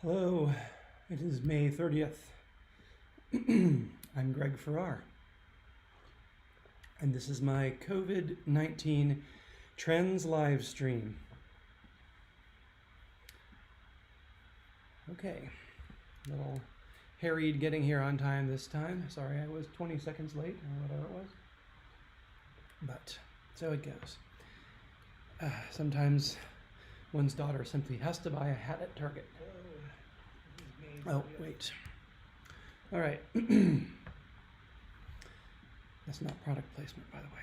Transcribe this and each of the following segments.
Hello, it is May 30th. I'm Greg Farrar, and this is my COVID-19 Trends live stream. Okay, a little harried getting here on time this time. Sorry I was 20 seconds late or whatever it was, but so it goes. Sometimes one's daughter simply has to buy a hat at Target. Oh, wait. All right. That's not product placement, by the way.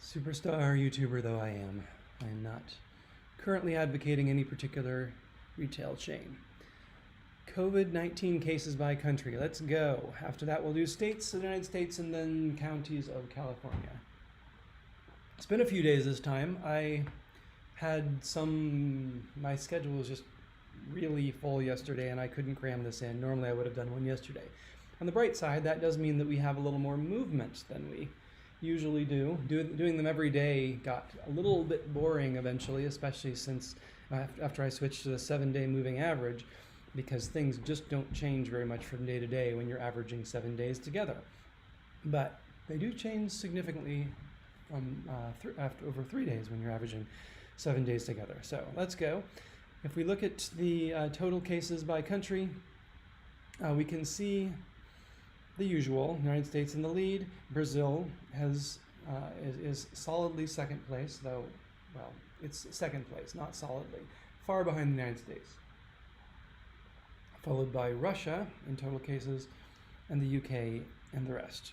Superstar YouTuber though I am not currently advocating any particular retail chain. COVID-19 cases by country. Let's go. After that, we'll do states of the United States and then counties of California. It's been a few days this time. I had my schedule was just really full yesterday and I couldn't cram this in. Normally I would have done one yesterday. On the bright side, that does mean that we have a little more movement than we usually do. Doing them every day got a little bit boring eventually, especially since after I switched to the 7-day moving average, because things just don't change very much from day to day when you're averaging 7 days together. But they do change significantly from after over 3 days when you're averaging 7 days together. So let's go. If we look at the total cases by country, we can see the usual. United States in the lead. Brazil is solidly second place, though, well, it's second place, not solidly. Far behind the United States. Followed by Russia in total cases, and the UK and the rest.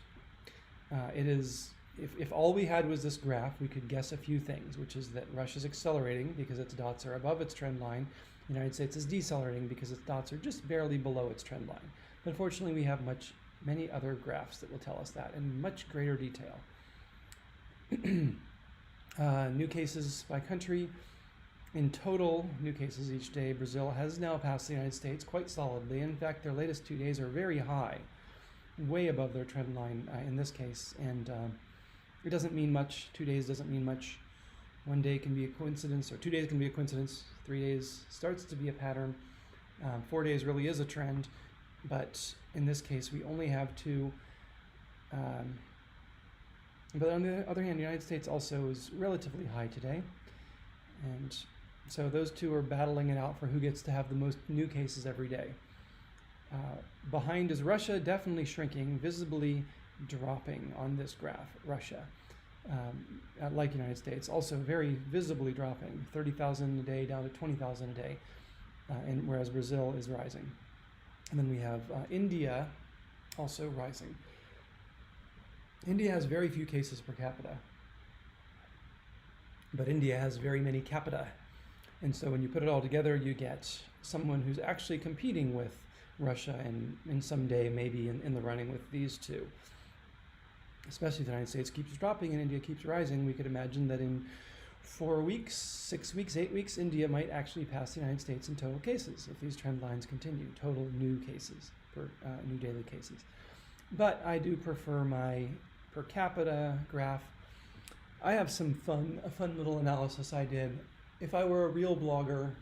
If all we had was this graph, we could guess a few things, which is that Russia's accelerating because its dots are above its trend line. The United States is decelerating because its dots are just barely below its trend line. But unfortunately, we have many other graphs that will tell us that in much greater detail. New cases by country. In total, new cases each day, Brazil has now passed the United States quite solidly. In fact, their latest 2 days are very high, way above their trend line in this case. And it doesn't mean much. 2 days doesn't mean much. 1 day can be a coincidence, or 2 days can be a coincidence. 3 days starts to be a pattern. 4 days really is a trend, but in this case, we only have 2. But on the other hand, the United States also is relatively high today. And so those two are battling it out for who gets to have the most new cases every day. Behind is Russia, definitely shrinking, visibly dropping on this graph. Russia, like United States, also very visibly dropping, 30,000 a day down to 20,000 a day, and whereas Brazil is rising. And then we have India also rising. India has very few cases per capita, but India has very many capita. And so when you put it all together, you get someone who's actually competing with Russia and someday maybe in the running with these two. Especially if the United States keeps dropping and India keeps rising, we could imagine that in 4 weeks, 6 weeks, 8 weeks, India might actually pass the United States in total cases if these trend lines continue, total new cases, new daily cases. But I do prefer my per capita graph. I have a fun little analysis I did. If I were a real vlogger,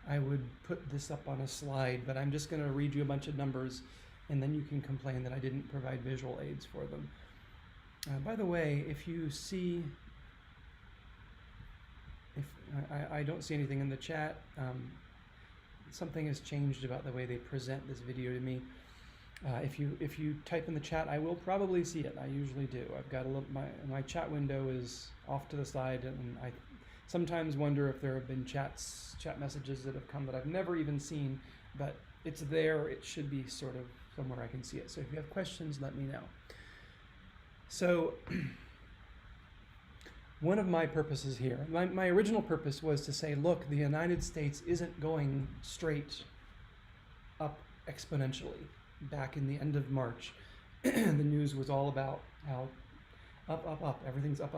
I would put this up on a slide, but I'm just going to read you a bunch of numbers, and then you can complain that I didn't provide visual aids for them. By the way, if you see, I don't see anything in the chat, something has changed about the way they present this video to me. If you type in the chat, I will probably see it. I usually do. I've got my chat window is off to the side, and I sometimes wonder if there have been chat messages that have come that I've never even seen, but it's there. It should be sort of somewhere I can see it. So if you have questions, let me know. So one of my purposes here, my original purpose was to say, look, the United States isn't going straight up exponentially. Back in the end of March, the news was all about how up, everything's up.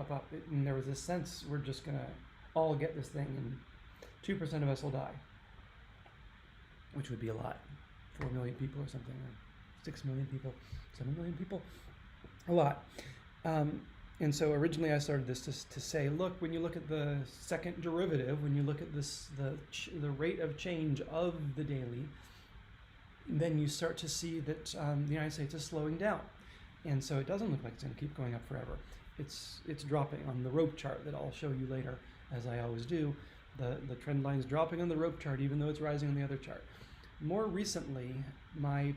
And there was this sense we're just gonna all get this thing and 2% of us will die, which would be a lot. 4 million people or something, or 6 million people, 7 million people, a lot. And so originally I started this to say, look, when you look at the second derivative, when you look at this, the rate of change of the daily, then you start to see that the United States is slowing down. And so it doesn't look like it's going to keep going up forever. It's dropping on the rope chart that I'll show you later, as I always do. The trend line is dropping on the rope chart, even though it's rising on the other chart. More recently, my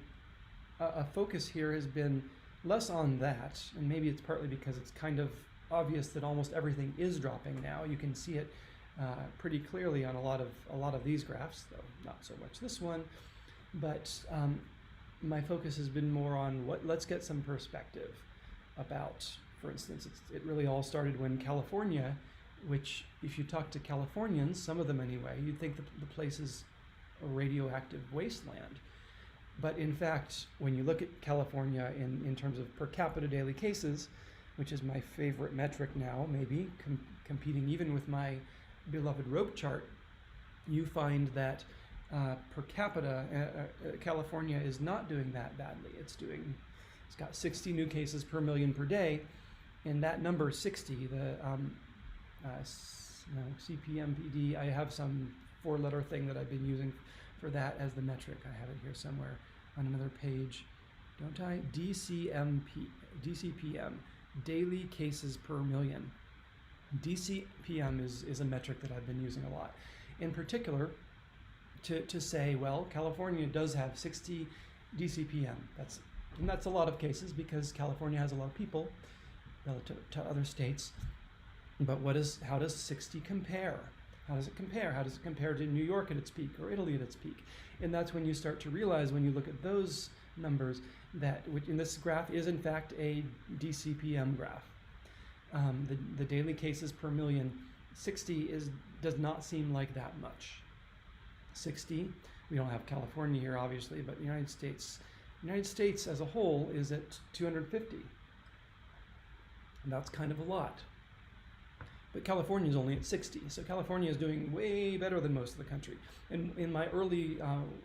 focus here has been less on that, and maybe it's partly because it's kind of obvious that almost everything is dropping now. You can see it pretty clearly on a lot of these graphs, though not so much this one. But my focus has been more on let's get some perspective about, for instance, it really all started when California, which if you talk to Californians, some of them anyway, you'd think the place is a radioactive wasteland. But in fact, when you look at California in terms of per capita daily cases, which is my favorite metric now, maybe competing even with my beloved rope chart, you find that per capita, California is not doing that badly. It's got 60 new cases per million per day, and that number 60, the CPMPD, I have some four-letter thing that I've been using for that as the metric. I have it here somewhere on another page, don't I? DCPM, daily cases per million. DCPM is a metric that I've been using a lot. In particular, to say, well, California does have 60 DCPM. That's a lot of cases because California has a lot of people relative to other states. But how does 60 compare? How does it compare? How does it compare to New York at its peak or Italy at its peak? And that's when you start to realize, when you look at those numbers, that in this graph is in fact a DCPM graph. The daily cases per million, 60 does not seem like that much. 60, we don't have California here obviously, but the United States as a whole is at 250. And that's kind of a lot. But California is only at 60, so California is doing way better than most of the country. And in my early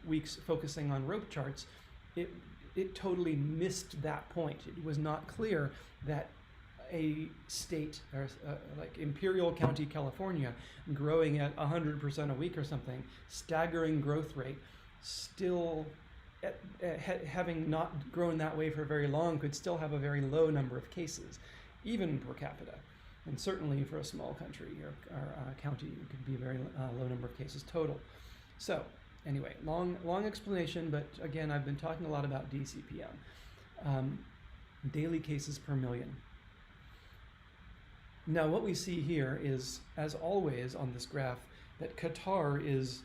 weeks focusing on rope charts, it totally missed that point. It was not clear that a state, or like Imperial County, California, growing at 100% a week or something, staggering growth rate, still having not grown that way for very long, could still have a very low number of cases, even per capita. And certainly for a small country or county, it could be a very low number of cases total. So anyway, long explanation, but again, I've been talking a lot about DCPM, daily cases per million. Now what we see here is, as always on this graph, that Qatar is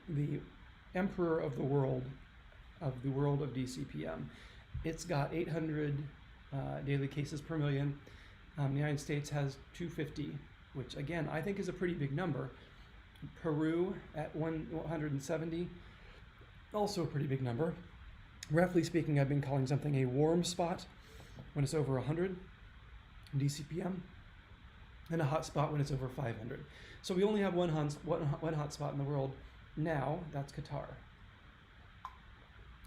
the emperor of the world of DCPM. It's got 800 daily cases per million. The United States has 250, which again I think is a pretty big number. Peru at 170, also a pretty big number. Roughly speaking, I've been calling something a warm spot when it's over 100 DCPM, and a hot spot when it's over 500. So we only have one hot spot in the world now. That's Qatar.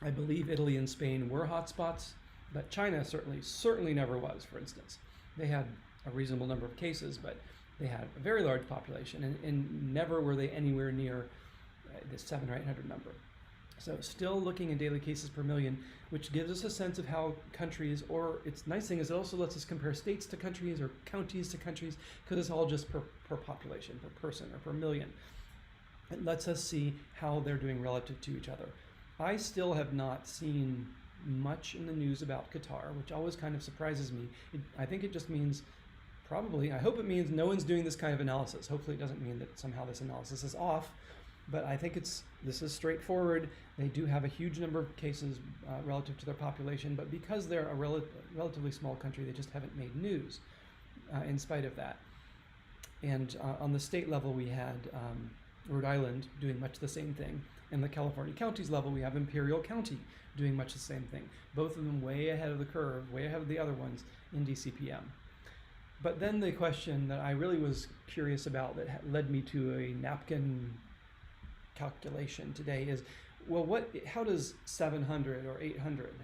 I believe Italy and Spain were hot spots, but China certainly never was. For instance, they had a reasonable number of cases, but they had a very large population, and never were they anywhere near the 700 or 800 number. So still looking at daily cases per million, which gives us a sense of how countries, or its nice thing is it also lets us compare states to countries or counties to countries, because it's all just per population, per person, or per million. It lets us see how they're doing relative to each other. I still have not seen much in the news about Qatar, which always kind of surprises me. I think it just means, I hope it means no one's doing this kind of analysis. Hopefully it doesn't mean that somehow this analysis is off, but I think this is straightforward. They do have a huge number of cases relative to their population, but because they're a relatively small country, they just haven't made news in spite of that. And on the state level, we had Rhode Island doing much the same thing. And the California counties level, we have Imperial County doing much the same thing. Both of them way ahead of the curve, way ahead of the other ones in DCPM. But then the question that I really was curious about that led me to a napkin calculation today is, well, how does 700 or 800,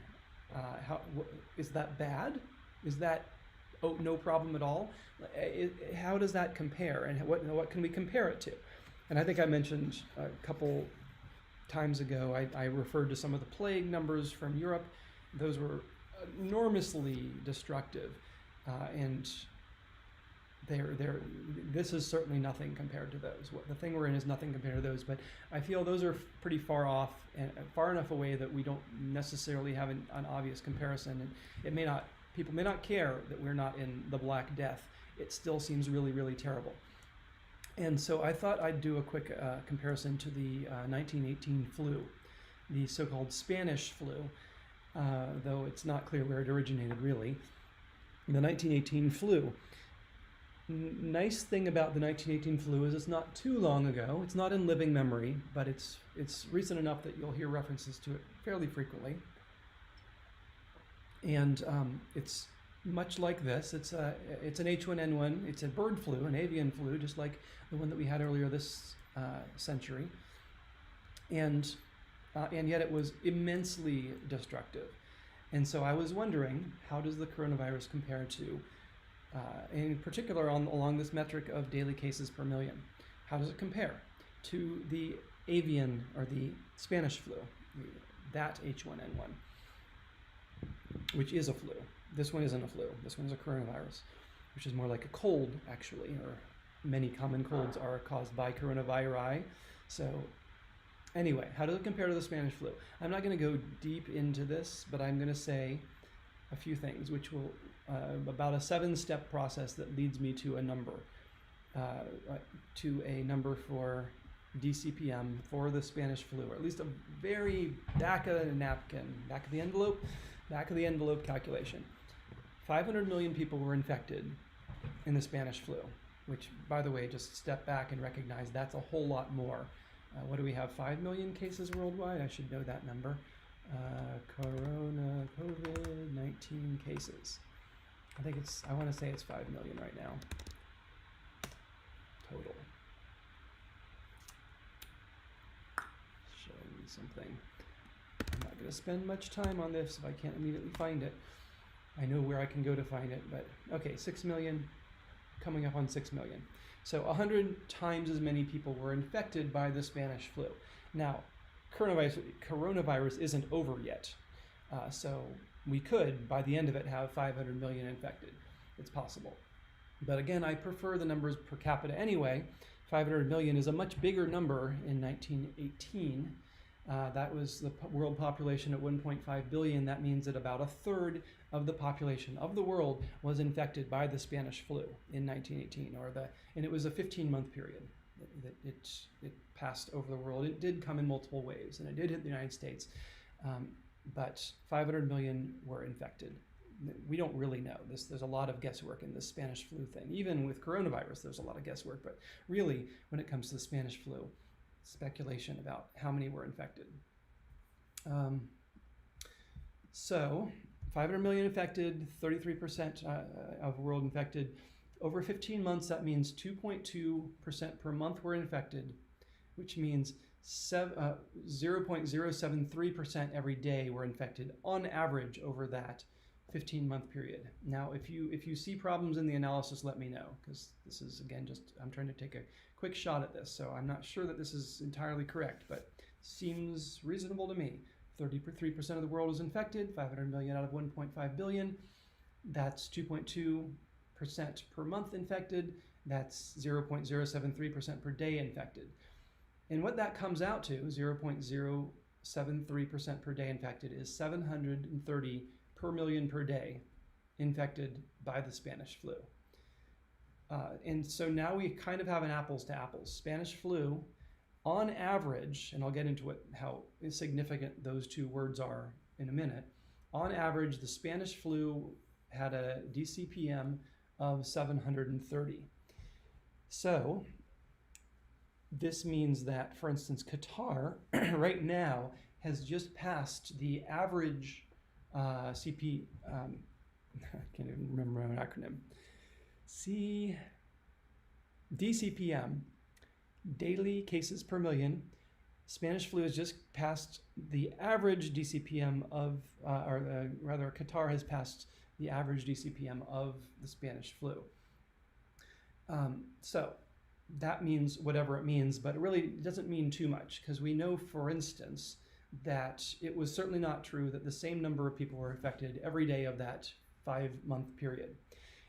is that bad? Is that oh, no problem at all. How does that compare, and what can we compare it to? And I think I mentioned a couple times ago, I referred to some of the plague numbers from Europe. Those were enormously destructive, and this is certainly nothing compared to those. The thing we're in is nothing compared to those, but I feel those are pretty far off and far enough away that we don't necessarily have an obvious comparison. And people may not care that we're not in the Black Death. It still seems really, really terrible. And so I thought I'd do a quick comparison to the 1918 flu, the so-called Spanish flu, though it's not clear where it originated really. The 1918 flu. Nice thing about the 1918 flu is it's not too long ago. It's not in living memory, but it's recent enough that you'll hear references to it fairly frequently. And it's much like this. It's an H1N1. It's a bird flu, an avian flu, just like the one that we had earlier this century. And yet it was immensely destructive. And so I was wondering, how does the coronavirus compare to, in particular along this metric of daily cases per million, how does it compare to the avian or the Spanish flu, that H1N1, which is a flu. This one isn't a flu. This one's a coronavirus, which is more like a cold, actually, or many common colds are caused by coronavirus. So anyway, how does it compare to the Spanish flu? I'm not going to go deep into this, but I'm going to say a few things, which will, about a 7-step process that leads me to a number for DCPM for the Spanish flu, or at least a very back of the napkin, back of the envelope calculation. 500 million people were infected in the Spanish flu, which, by the way, just step back and recognize that's a whole lot more. What do we have, 5 million cases worldwide? I should know that number. COVID-19 cases. I want to say it's 5 million right now. Total. Showing me something. I'm not going to spend much time on this if I can't immediately find it. I know where I can go to find it, but okay, 6 million, coming up on 6 million. So 100 times as many people were infected by the Spanish flu. Now, coronavirus isn't over yet. So we could, by the end of it, have 500 million infected. It's possible. But again, I prefer the numbers per capita anyway. 500 million is a much bigger number in 1918. That was the world population at 1.5 billion. That means that about a third of the population of the world was infected by the Spanish flu in 1918, and it was a 15-month period that it passed over the world. It did come in multiple waves, and it did hit the United States, but 500 million were infected. We don't really know. There's a lot of guesswork in the Spanish flu thing. Even with coronavirus, there's a lot of guesswork, but really, when it comes to the Spanish flu, speculation about how many were infected. So 500 million infected, 33% of the world infected. Over 15 months, that means 2.2% per month were infected, which means 0.073% every day were infected on average over that 15-month period. Now, if you see problems in the analysis, let me know, because this is, again, I'm trying to take a quick shot at this, so I'm not sure that this is entirely correct, but seems reasonable to me. 33% of the world is infected, 500 million out of 1.5 billion. That's 2.2% per month infected. That's 0.073% per day infected. And what that comes out to, 0.073% per day infected, is 730 per million per day infected by the Spanish flu. And so now we kind of have an apples to apples. Spanish flu, on average, and I'll get into how significant those two words are in a minute, on average, the Spanish flu had a DCPM of 730. So this means that, for instance, Qatar right now has just passed the average I can't even remember my own acronym. DCPM, daily cases per million, Spanish flu has just passed the average DCPM of, rather, Qatar has passed the average DCPM of the Spanish flu. So that means whatever it means, but it really doesn't mean too much, because we know, for instance, that it was certainly not true that the same number of people were affected every day of that 5-month period.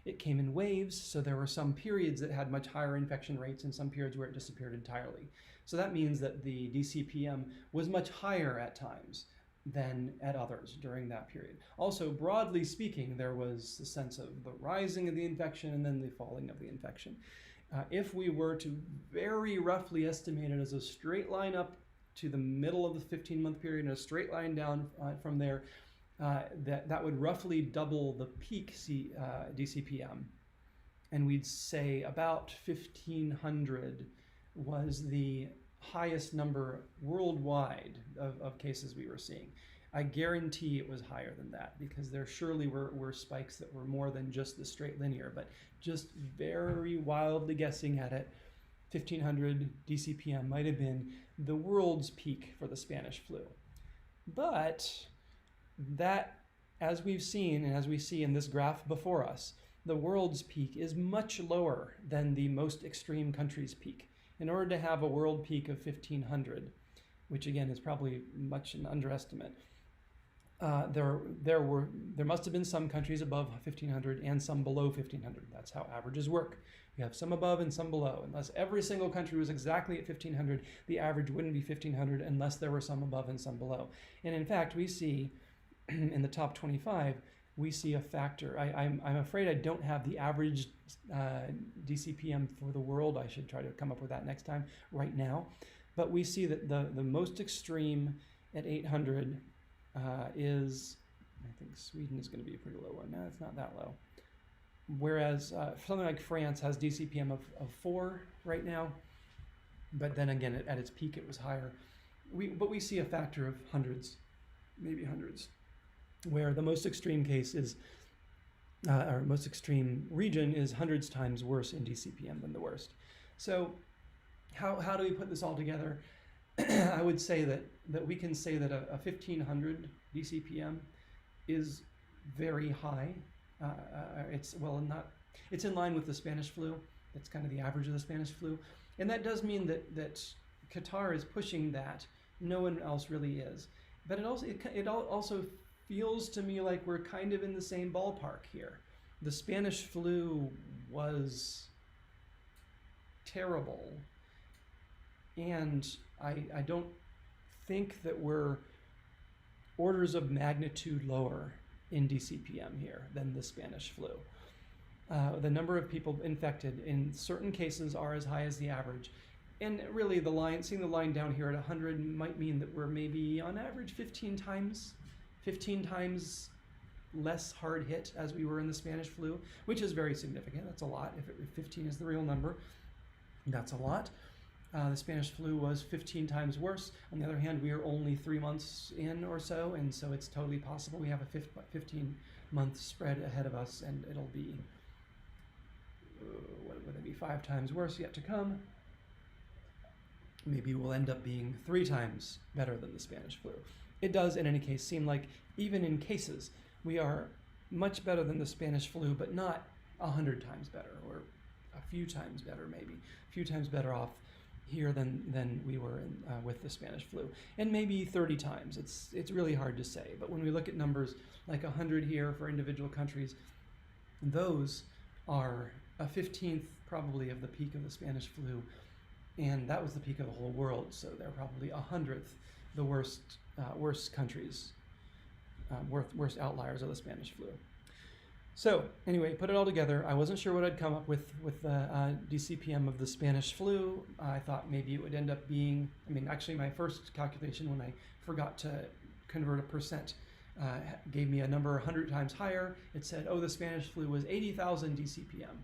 It came in waves, so there were some periods that had much higher infection rates and some periods where it disappeared entirely. So that means that the DCPM was much higher at times than at others during that period. Also, broadly speaking, there was the sense of the rising of the infection and then the falling of the infection. If we were to very roughly estimate it as a straight line up to the middle of the 15-month period and a straight line down from there, that would roughly double the peak DCPM. And we'd say about 1,500 was the highest number worldwide of cases we were seeing. I guarantee it was higher than that, because there surely were spikes that were more than just the straight linear, but just very wildly guessing at it, 1,500 DCPM might have been the world's peak for the Spanish flu. But that, as we've seen and as we see in this graph before us, the world's peak is much lower than the most extreme country's peak. In order to have a world peak of 1,500, which again is probably much an underestimate, there must have been some countries above 1,500 and some below 1,500. That's how averages work. You have some above and some below. Unless every single country was exactly at 1,500, the average wouldn't be 1,500 unless there were some above and some below. And in fact, we see in the top 25, we see a factor. I'm afraid I don't have the average DCPM for the world. I should try to come up with that next time right now. But we see that the most extreme at 800 is, I think Sweden is going to be a pretty low one. No, it's not that low. Whereas something like France has DCPM of 4 right now. But then again, at its peak, it was higher. But we see a factor of hundreds, maybe hundreds, where the most extreme case is, or most extreme region is hundreds times worse in DCPM than the worst. So how do we put this all together? I would say that we can say that a 1,500 DCPM is very high. It's in line with the Spanish flu. That's kind of the average of the Spanish flu. And that does mean that Qatar is pushing that. No one else really is. But it also feels to me like we're kind of in the same ballpark here. The Spanish flu was terrible, and I don't think that we're orders of magnitude lower in DCPM here than the Spanish flu. The number of people infected in certain cases are as high as the average. And really, seeing the line down here at 100 might mean that we're maybe on average 15 times less hard hit as we were in the Spanish flu, which is very significant. That's a lot. If 15 is the real number, that's a lot. The Spanish flu was 15 times worse. On the other hand, we are only 3 months in or so, and so it's totally possible we have a 15-month spread ahead of us, and it'll be, what would it be, 5 times worse yet to come. Maybe we'll end up being 3 times better than the Spanish flu. It does, in any case, seem like even in cases, we are much better than the Spanish flu, but not 100 times better, or a few times better, maybe. A few times better off here than we were with the Spanish flu. And maybe 30 times. It's really hard to say. But when we look at numbers like 100 here for individual countries, those are a 15th probably of the peak of the Spanish flu. And that was the peak of the whole world, so they're probably 100th the worst countries, worst outliers of the Spanish flu. So anyway, put it all together. I wasn't sure what I'd come up with the DCPM of the Spanish flu. I thought maybe it would end up being, actually my first calculation when I forgot to convert a percent gave me a number 100 times higher. It said, oh, the Spanish flu was 80,000 DCPM.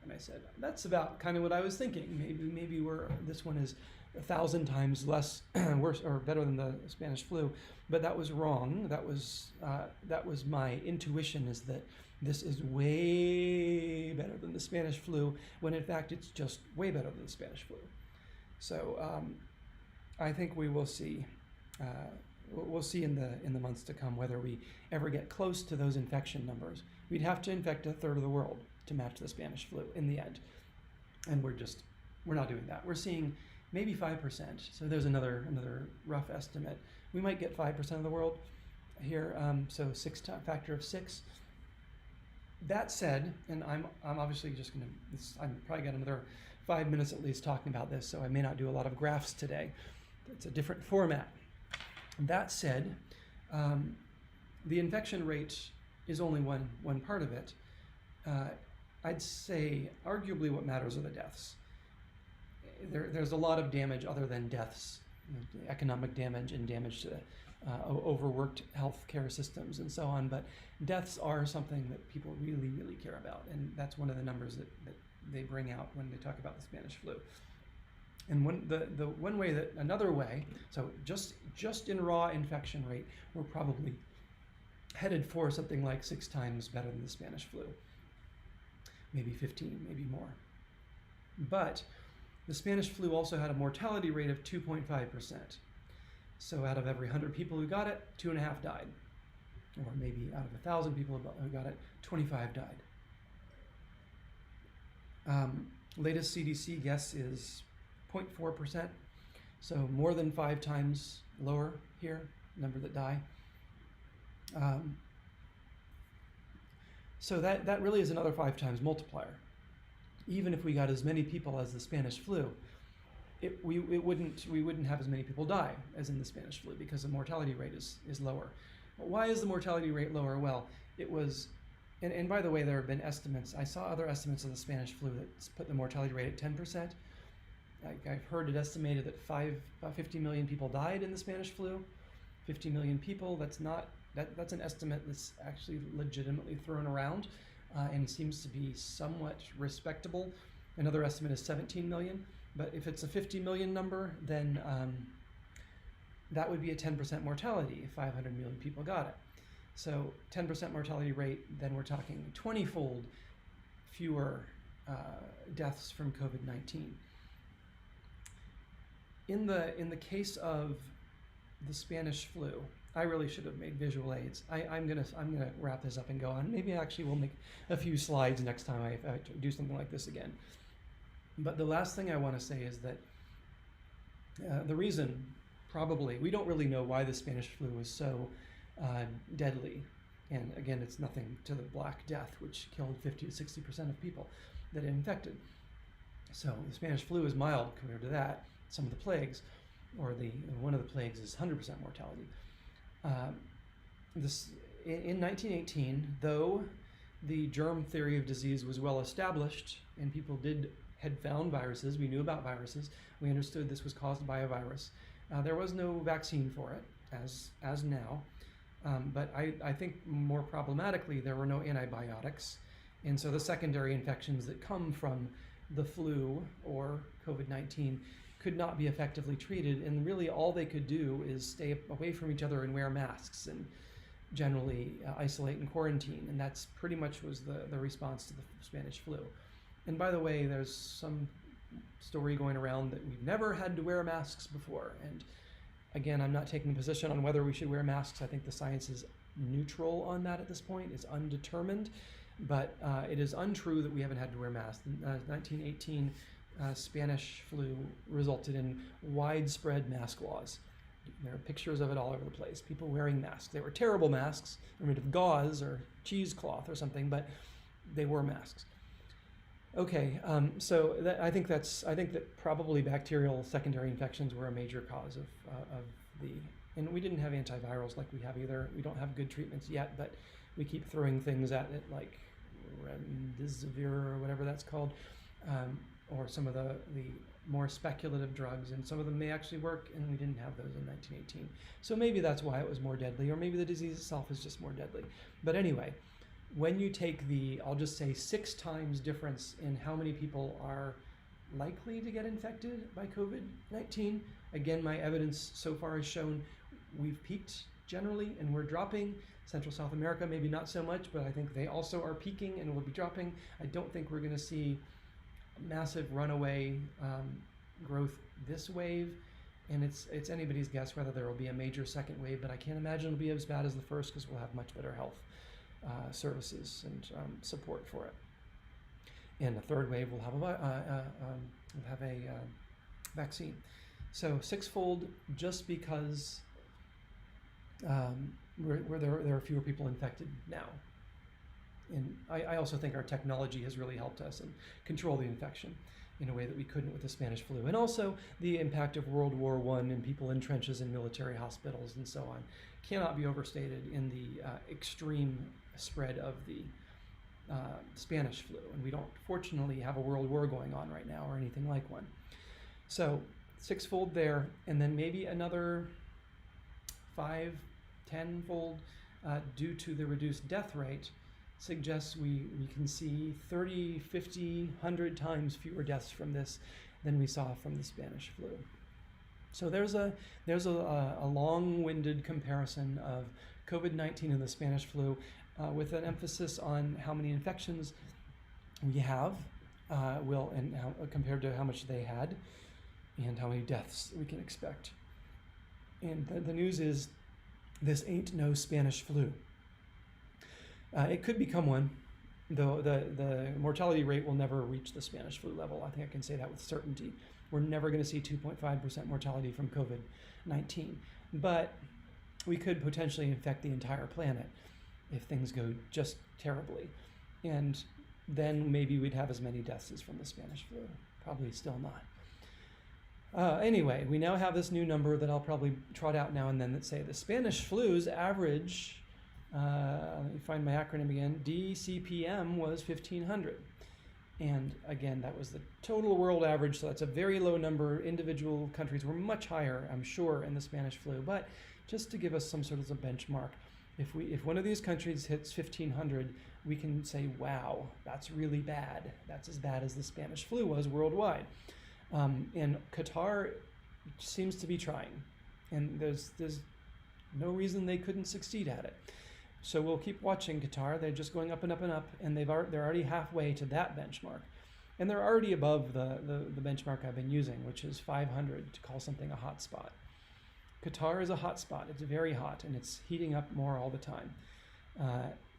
And I said, that's about kind of what I was thinking. Maybe this one is 1,000 times less worse or better than the Spanish flu, but that was wrong. That was my intuition, is that this is way better than the Spanish flu, when in fact it's just way better than the Spanish flu. So I think we will see. We'll see in the months to come whether we ever get close to those infection numbers. We'd have to infect a third of the world to match the Spanish flu in the end, and we're not doing that. We're seeing maybe 5%. So there's another rough estimate. We might get 5% of the world here. So factor of 6. That said, and I'm obviously just going to, I'm probably got another 5 minutes at least talking about this, so I may not do a lot of graphs today. It's a different format. That said, the infection rate is only one part of it. I'd say arguably what matters are the deaths. There's a lot of damage other than deaths, economic damage and damage to overworked healthcare systems and so on, but deaths are something that people really, really care about, and that's one of the numbers that they bring out when they talk about the Spanish flu. And another way, so just in raw infection rate, we're probably headed for something like 6 times better than the Spanish flu, maybe 15, maybe more. But the Spanish flu also had a mortality rate of 2.5%. So out of every 100 people who got it, 2.5 died. Or maybe out of 1,000 people who got it, 25 died. Latest CDC guess is 0.4%. So more than 5 times lower here, number that die. So that really is another 5 times multiplier. Even if we got as many people as the Spanish flu, we wouldn't have as many people die as in the Spanish flu because the mortality rate is lower. But why is the mortality rate lower? Well, it was, and by the way, there have been estimates. I saw other estimates of the Spanish flu that put the mortality rate at 10%. I've heard it estimated that about 50 million people died in the Spanish flu. 50 million people, that's an estimate that's actually legitimately thrown around. And seems to be somewhat respectable. Another estimate is 17 million, but if it's a 50 million number, then that would be a 10% mortality if 500 million people got it. So 10% mortality rate, then we're talking 20-fold fewer deaths from COVID-19. In the case of the Spanish flu, I really should have made visual aids. I'm gonna wrap this up and go on. Maybe actually we'll make a few slides next time I do something like this again. But the last thing I want to say is that the reason, probably, we don't really know why the Spanish flu was so deadly. And again, it's nothing to the Black Death, which killed 50 to 60% of people that it infected. So the Spanish flu is mild compared to that. Some of the plagues, or one of the plagues is 100% mortality. In 1918, though the germ theory of disease was well established and people had found viruses, we knew about viruses, we understood this was caused by a virus. There was no vaccine for it, as now, but I think more problematically, there were no antibiotics, and so the secondary infections that come from the flu or COVID-19 could not be effectively treated, and really all they could do is stay away from each other and wear masks and generally isolate and quarantine, and that's pretty much was the response to the Spanish flu. And by the way, there's some story going around that we've never had to wear masks before, and again, I'm not taking a position on whether we should wear masks. I think the science is neutral on that at this point. It's undetermined, but it is untrue that we haven't had to wear masks. In 1918, Spanish flu resulted in widespread mask laws. There are pictures of it all over the place. People wearing masks. They were terrible masks. They were made of gauze or cheesecloth or something, but they were masks. Okay, so I think that probably bacterial secondary infections were a major cause of and we didn't have antivirals like we have either. We don't have good treatments yet, but we keep throwing things at it like remdesivir or whatever that's called. Or some of the more speculative drugs, and some of them may actually work, and we didn't have those in 1918. So maybe that's why it was more deadly, or maybe the disease itself is just more deadly. But anyway, when you take I'll just say 6 times difference in how many people are likely to get infected by COVID-19, again, my evidence so far has shown we've peaked generally, and we're dropping. Central South America, maybe not so much, but I think they also are peaking and will be dropping. I don't think we're going to see massive runaway growth this wave. And it's anybody's guess whether there will be a major second wave, but I can't imagine it'll be as bad as the first because we'll have much better health services and support for it. And the third wave will have a vaccine. So sixfold, just because there are fewer people infected now. And I also think our technology has really helped us and control the infection in a way that we couldn't with the Spanish flu. And also the impact of World War I and people in trenches in military hospitals and so on cannot be overstated in the extreme spread of the Spanish flu. And we don't fortunately have a world war going on right now or anything like one. So sixfold there, and then maybe another 5-10-fold due to the reduced death rate suggests we can see 30, 50, 100 times fewer deaths from this than we saw from the Spanish flu. So there's a long-winded comparison of COVID-19 and the Spanish flu with an emphasis on how many infections we have compared to how much they had and how many deaths we can expect. And the news is this ain't no Spanish flu. It could become one, though the mortality rate will never reach the Spanish flu level. I think I can say that with certainty. We're never going to see 2.5% mortality from COVID-19. But we could potentially infect the entire planet if things go just terribly. And then maybe we'd have as many deaths as from the Spanish flu. Probably still not. Anyway, we now have this new number that I'll probably trot out now and then that say the Spanish flu's average, let me find my acronym again, DCPM was 1,500. And again, that was the total world average, so that's a very low number. Individual countries were much higher, I'm sure, in the Spanish flu. But just to give us some sort of a benchmark, if one of these countries hits 1,500, we can say, wow, that's really bad. That's as bad as the Spanish flu was worldwide. And Qatar seems to be trying, and there's no reason they couldn't succeed at it. So we'll keep watching Qatar. They're just going up and up and up, and they're already halfway to that benchmark, and they're already above the benchmark I've been using, which is 500 to call something a hot spot. Qatar is a hot spot. It's very hot, and it's heating up more all the time.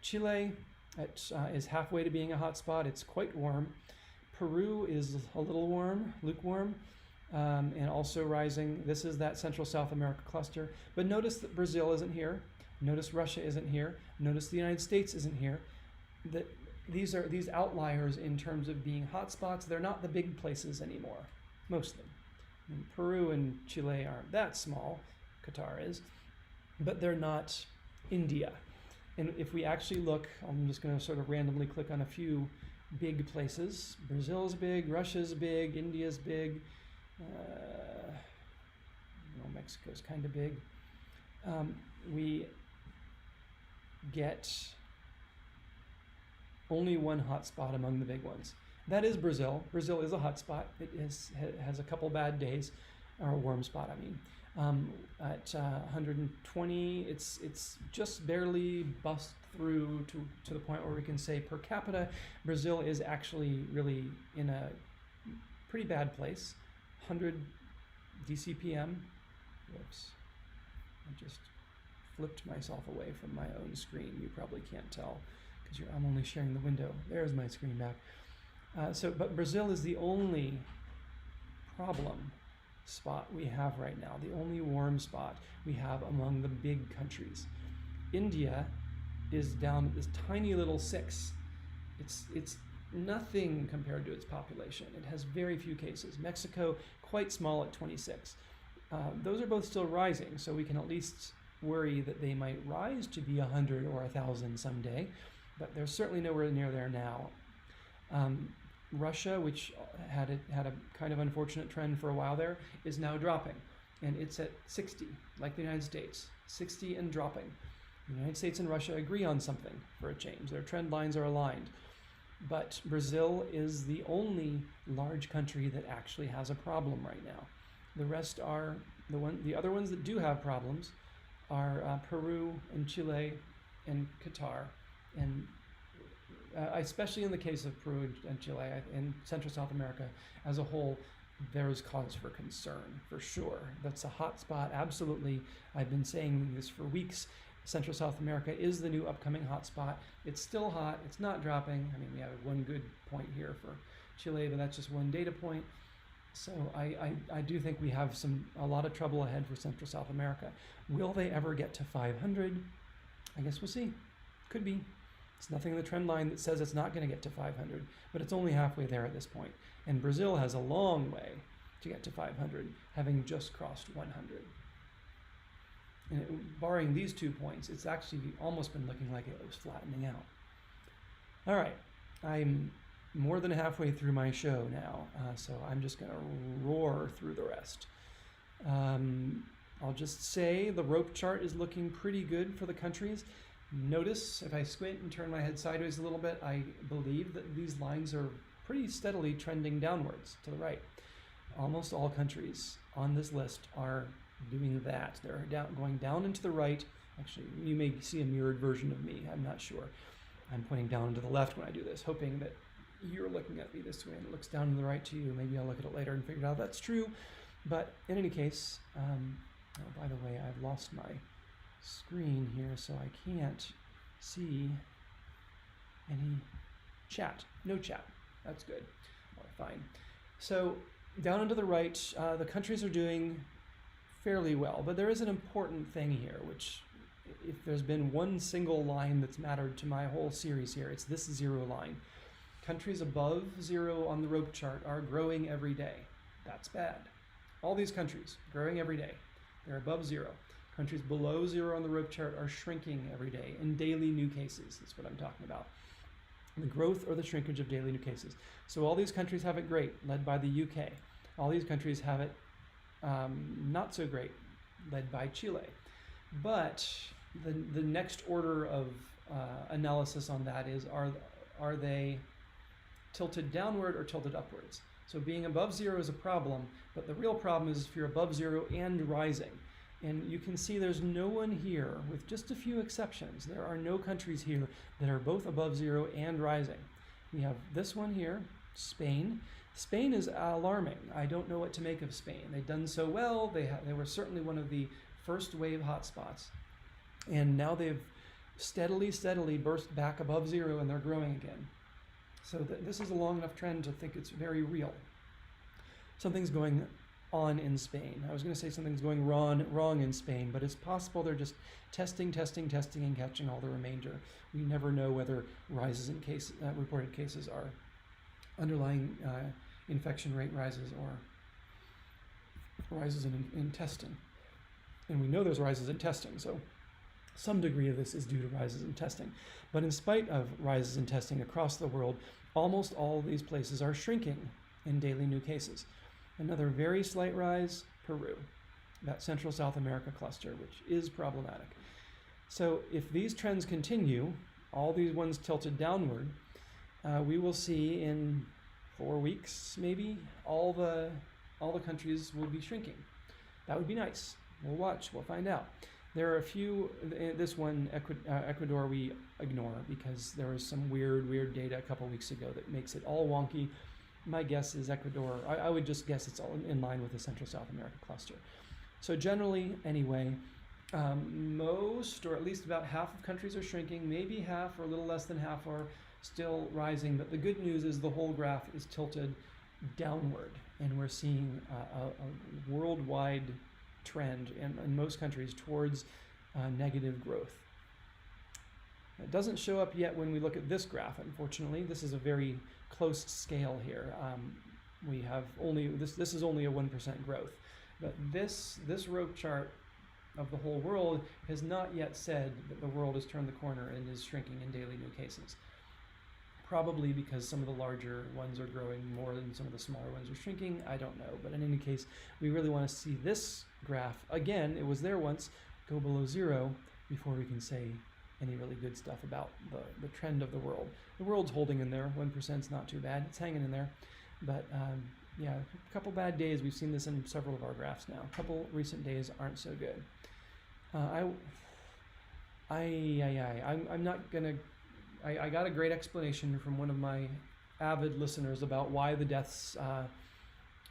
Chile is halfway to being a hot spot. It's quite warm. Peru is a little warm, lukewarm, and also rising. This is that Central South America cluster. But notice that Brazil isn't here. Notice Russia isn't here. Notice the United States isn't here. That these are these outliers in terms of being hotspots. They're not the big places anymore, most of them. I mean, Peru and Chile aren't that small. Qatar is, but they're not India. And if we actually look, I'm just going to sort of randomly click on a few big places. Brazil's big, Russia's big, India's big. Mexico's kind of big. We get only one hot spot among the big ones. That is Brazil. Brazil is a hot spot. It has a couple bad days, or a warm spot, I mean. At 120, it's just barely bust through to the point where we can say per capita, Brazil is actually really in a pretty bad place. 100 DCPM. Whoops. I just flipped myself away from my own screen. You probably can't tell because I'm only sharing the window. There's my screen back. But Brazil is the only problem spot we have right now, the only warm spot we have among the big countries. India is down at this tiny little 6. It's nothing compared to its population. It has very few cases. Mexico, quite small at 26. Those are both still rising, so we can at least worry that they might rise to be 100 or 1,000 someday, but they're certainly nowhere near there now. Russia, which had a kind of unfortunate trend for a while there, is now dropping, and it's at 60, like the United States, 60 and dropping. The United States and Russia agree on something for a change. Their trend lines are aligned. But Brazil is the only large country that actually has a problem right now. The rest are the other ones that do have problems are Peru and Chile and Qatar, and especially in the case of Peru and Chile and Central South America as a whole, there's cause for concern, for sure. That's a hot spot, absolutely. I've been saying this for weeks. Central South America is the new upcoming hot spot. It's still hot, it's not dropping. I mean, we have one good point here for Chile, but that's just one data point. So I do think we have a lot of trouble ahead for Central South America. Will they ever get to 500? I guess we'll see. Could be. It's nothing in the trend line that says it's not going to get to 500, but it's only halfway there at this point. And Brazil has a long way to get to 500, having just crossed 100. And barring these 2 points, it's actually almost been looking like it was flattening out. All right, I'm more than halfway through my show now, so I'm just going to roar through the rest. I'll just say the rope chart is looking pretty good for the countries. Notice if I squint and turn my head sideways a little bit, I believe that these lines are pretty steadily trending downwards to the right. Almost all countries on this list are doing that. They're going down and to the right. Actually, you may see a mirrored version of me. I'm not sure. I'm pointing down and to the left when I do this, hoping that you're looking at me this way and it looks down and to the right to you. Maybe I'll look at it later and figure out that's true. But in any case, oh, by the way, I've lost my screen here, so I can't see any chat. No chat. That's good. All right, fine. So down and to the right, the countries are doing fairly well, but there is an important thing here, which if there's been one single line that's mattered to my whole series here, it's this 0 line. Countries above 0 on the rope chart are growing every day. That's bad. All these countries growing every day. They're above 0. Countries below 0 on the rope chart are shrinking every day in daily new cases. That's what I'm talking about. The growth or the shrinkage of daily new cases. So all these countries have it great, led by the UK. All these countries have it not so great, led by Chile. But the next order of analysis on that is, are they tilted downward or tilted upwards? So being above 0 is a problem, but the real problem is if you're above 0 and rising. And you can see there's no one here, with just a few exceptions. There are no countries here that are both above 0 and rising. We have this one here, Spain. Spain is alarming. I don't know what to make of Spain. They've done so well. They were certainly one of the first wave hotspots. And now they've steadily burst back above 0 and they're growing again. So this is a long enough trend to think it's very real. Something's going on in Spain. I was going to say something's going wrong in Spain, but it's possible they're just testing, and catching all the remainder. We never know whether rises in reported cases are underlying infection rate rises or rises in testing. And we know there's rises in testing, so some degree of this is due to rises in testing. But in spite of rises in testing across the world, almost all of these places are shrinking in daily new cases. Another very slight rise, Peru, that Central South America cluster, which is problematic. So if these trends continue, all these ones tilted downward, we will see in 4 weeks, maybe, all the countries will be shrinking. That would be nice. We'll watch, we'll find out. There are a few, this one, Ecuador, we ignore because there was some weird data a couple weeks ago that makes it all wonky. My guess is Ecuador, I would just guess it's all in line with the Central South America cluster. So generally, anyway, most, or at least about half of countries are shrinking, maybe half or a little less than half are still rising, but the good news is the whole graph is tilted downward, and we're seeing a worldwide trend in most countries towards negative growth. It doesn't show up yet when we look at this graph, unfortunately. This is a very close scale here. We have only, this is only a 1% growth. But this rope chart of the whole world has not yet said that the world has turned the corner and is shrinking in daily new cases. Probably because some of the larger ones are growing more than some of the smaller ones are shrinking. I don't know. But in any case, we really want to see this graph. Again, it was there once, go below 0 before we can say any really good stuff about the trend of the world. The world's holding in there. 1% is not too bad. It's hanging in there. But yeah, a couple bad days. We've seen this in several of our graphs now. A couple recent days aren't so good. I'm not going to... I got a great explanation from one of my avid listeners about why the deaths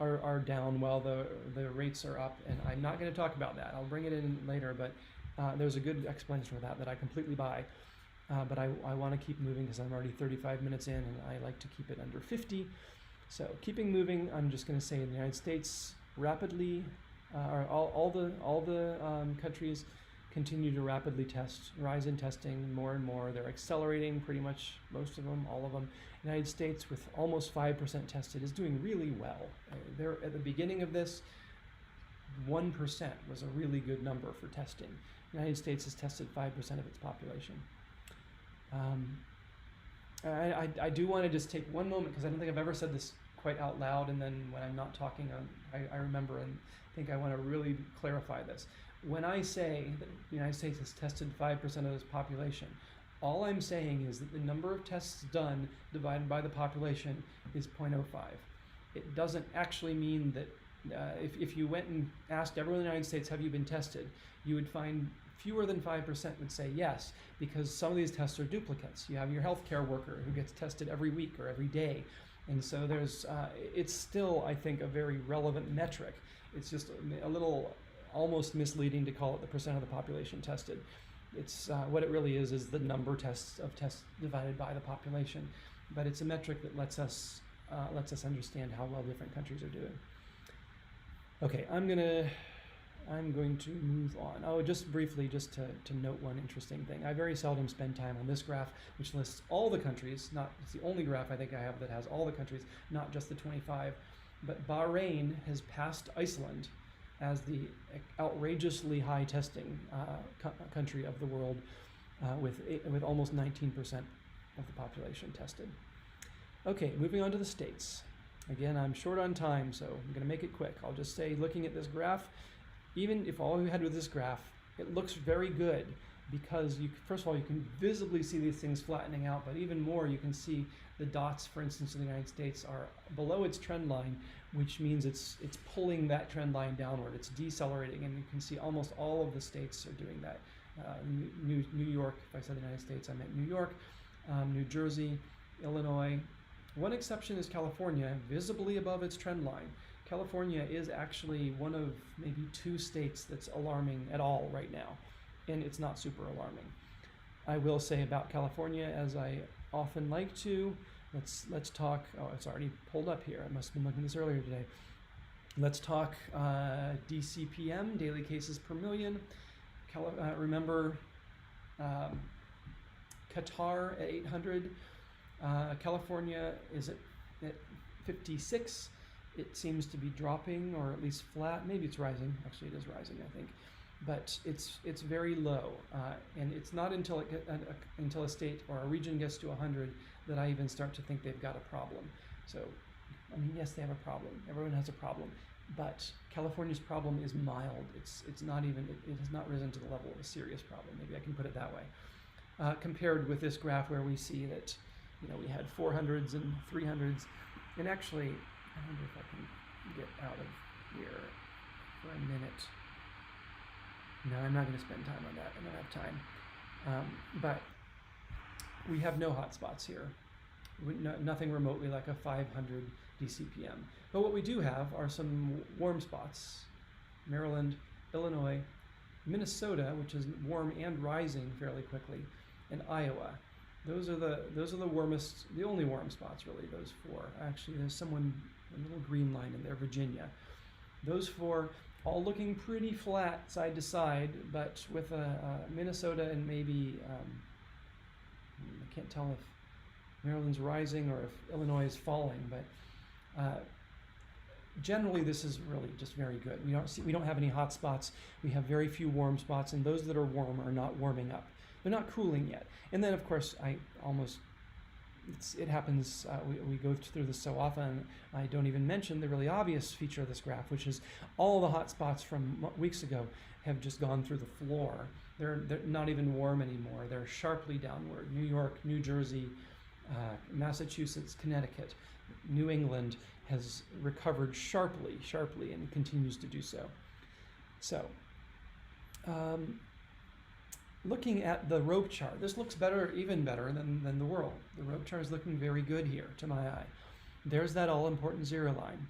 are down while the rates are up, and I'm not going to talk about that. I'll bring it in later, but there's a good explanation for that I completely buy. But I want to keep moving because I'm already 35 minutes in, and I like to keep it under 50. So keeping moving, I'm just going to say in the United States, rapidly, all the countries continue to rapidly rise in testing more and more. They're accelerating, pretty much most of them, all of them. United States, with almost 5% tested, is doing really well. They're at the beginning of this, 1% was a really good number for testing. The United States has tested 5% of its population. I do want to just take one moment, because I don't think I've ever said this quite out loud, and then when I'm not talking, I remember and think I want to really clarify this. When I say that the United States has tested 5% of its population, all I'm saying is that the number of tests done divided by the population is 0.05. It doesn't actually mean that if you went and asked everyone in the United States, have you been tested, you would find fewer than 5% would say yes, because some of these tests are duplicates. You have your healthcare worker who gets tested every week or every day. And so there's, it's still, I think, a very relevant metric. It's just a little almost misleading to call it the percent of the population tested. It's what it really is the number of tests divided by the population. But it's a metric that lets us understand how well different countries are doing. Okay, I'm going to move on. Oh, just briefly, just to note one interesting thing. I very seldom spend time on this graph, which lists all the countries. It's the only graph I think I have that has all the countries, not just the 25. But Bahrain has passed Iceland as the outrageously high testing country of the world, with almost 19% of the population tested. Okay, moving on to the states. Again, I'm short on time, so I'm going to make it quick. I'll just say, looking at this graph, even if all we had with this graph, it looks very good, because first of all, you can visibly see these things flattening out, but even more, you can see the dots, for instance, in the United States are below its trend line, which means it's pulling that trend line downward. It's decelerating, and you can see almost all of the states are doing that. New York, if I said the United States, I meant New York, New Jersey, Illinois. One exception is California, visibly above its trend line. California is actually one of maybe 2 states that's alarming at all right now, and it's not super alarming. I will say about California, as I often like to, let's talk, oh, it's already pulled up here. I must have been looking at this earlier today. Let's talk DCPM, daily cases per million. Remember Qatar at 800. California is at 56. It seems to be dropping, or at least flat. Maybe it's rising. Actually, it is rising, I think. But it's very low, and it's not until until a state or a region gets to 100 that I even start to think they've got a problem. So, I mean, yes, they have a problem. Everyone has a problem, but California's problem is mild. It's not even, it has not risen to the level of a serious problem. Maybe I can put it that way. Compared with this graph where we see that, we had 400s and 300s, and actually, I wonder if I can get out of here for a minute. No, I'm not going to spend time on that. I don't have time. But we have no hotspots here. Nothing remotely like a 500 DCPM. But what we do have are some warm spots. Maryland, Illinois, Minnesota, which is warm and rising fairly quickly, and Iowa. Those are the warmest, the only warm spots really, those 4. Actually, there's a little green line in there, Virginia. Those 4 all looking pretty flat side to side, but with Minnesota and maybe, I can't tell if Maryland's rising or if Illinois is falling, but generally this is really just very good. We don't have any hot spots. We have very few warm spots, and those that are warm are not warming up. They're not cooling yet. And then, of course, it happens, we go through this so often, I don't even mention the really obvious feature of this graph, which is all the hot spots from weeks ago have just gone through the floor. They're not even warm anymore. They're sharply downward. New York, New Jersey, Massachusetts, Connecticut, New England has recovered sharply, and continues to do so. So, looking at the rope chart, this looks better, even better than the world. The rope chart is looking very good here to my eye. There's that all-important 0 line.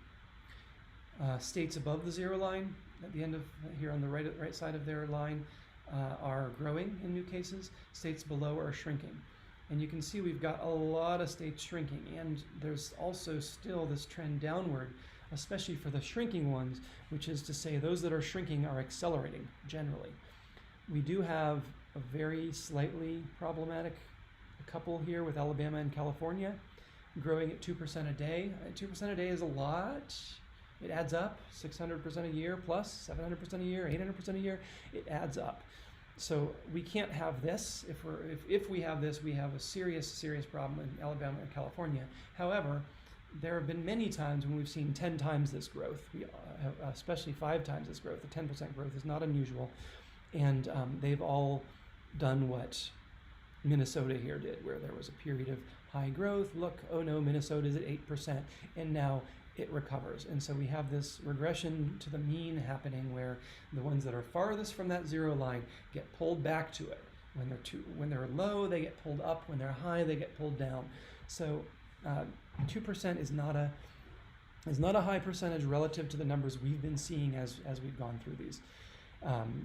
States above the zero line, at the end of here on the right side of their line, are growing in new cases. States below are shrinking. And you can see we've got a lot of states shrinking, and there's also still this trend downward, especially for the shrinking ones, which is to say those that are shrinking are accelerating generally. We do have a very slightly problematic couple here with Alabama and California growing at 2% a day. 2% a day is a lot. It adds up, 600% a year plus 700% a year, 800% a year. It adds up. So we can't have this. If we have this, we have a serious problem in Alabama and California. However, there have been many times when we've seen 10 times this growth, especially 5 times this growth. The 10% growth is not unusual. And they've all done what Minnesota here did, where there was a period of high growth. Look, oh no, Minnesota's at 8%, and now it recovers. And so we have this regression to the mean happening where the ones that are farthest from that zero line get pulled back to it. When they're low, they get pulled up. When they're high, they get pulled down. So 2% is not a high percentage relative to the numbers we've been seeing as we've gone through these.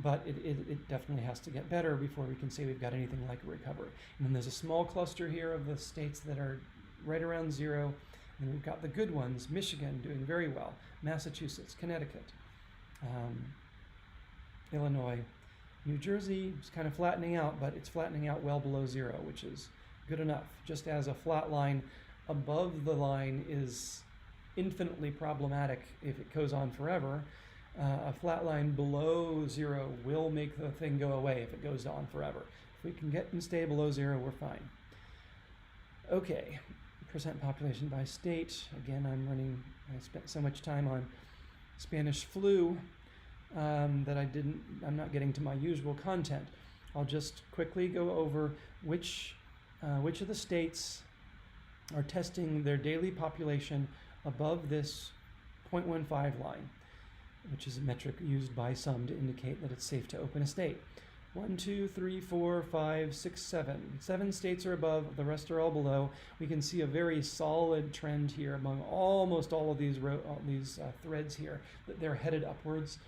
But it definitely has to get better before we can say we've got anything like a recovery. And then there's a small cluster here of the states that are right around zero. And we've got the good ones, Michigan doing very well, Massachusetts, Connecticut, Illinois, New Jersey is kind of flattening out, but it's flattening out well below zero, which is good enough. Just as a flat line above the line is infinitely problematic if it goes on forever, a flat line below zero will make the thing go away if it goes on forever. If we can get and stay below zero, we're fine. Okay. Percent population by state. Again, I spent so much time on Spanish flu that I'm not getting to my usual content. I'll just quickly go over which of the states are testing their daily population above this 0.15 line, which is a metric used by some to indicate that it's safe to open a state. 1, 2, 3, 4, 5, 6, 7. 7 states are above, the rest are all below. We can see a very solid trend here among almost all of these threads here, that they're headed upwards.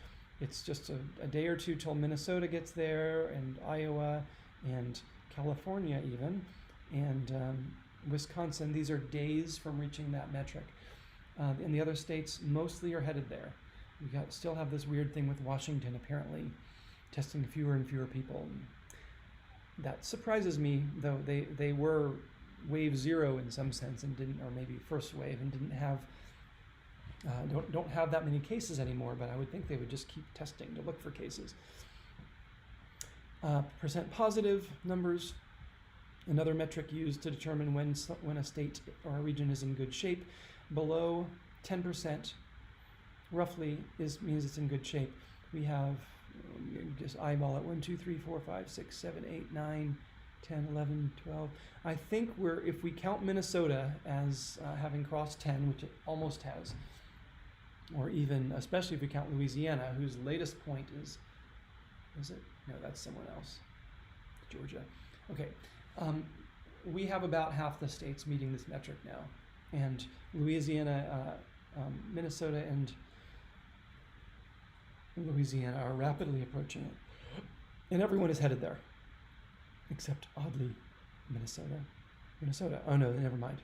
It's just a day or two till Minnesota gets there, and Iowa, and California even, and Wisconsin. These are days from reaching that metric. And the other states mostly are headed there. We still have this weird thing with Washington apparently testing fewer and fewer people. That surprises me, though. They were wave 0 in some sense and didn't, or maybe first wave, and didn't have don't have that many cases anymore, but I would think they would just keep testing to look for cases. Percent positive numbers, another metric used to determine when a state or a region is in good shape. Below 10% roughly means it's in good shape. We have, just eyeball it, 1, 2, 3, 4, 5, 6, 7, 8, 9, 10, 11, 12. I think if we count Minnesota as having crossed 10, which it almost has, or even, especially if we count Louisiana, whose latest point is it? No, that's someone else. Georgia. Okay. We have about half the states meeting this metric now. And Louisiana, Minnesota, and Louisiana are rapidly approaching it. And everyone is headed there. Except, oddly, Minnesota. Oh no, never mind.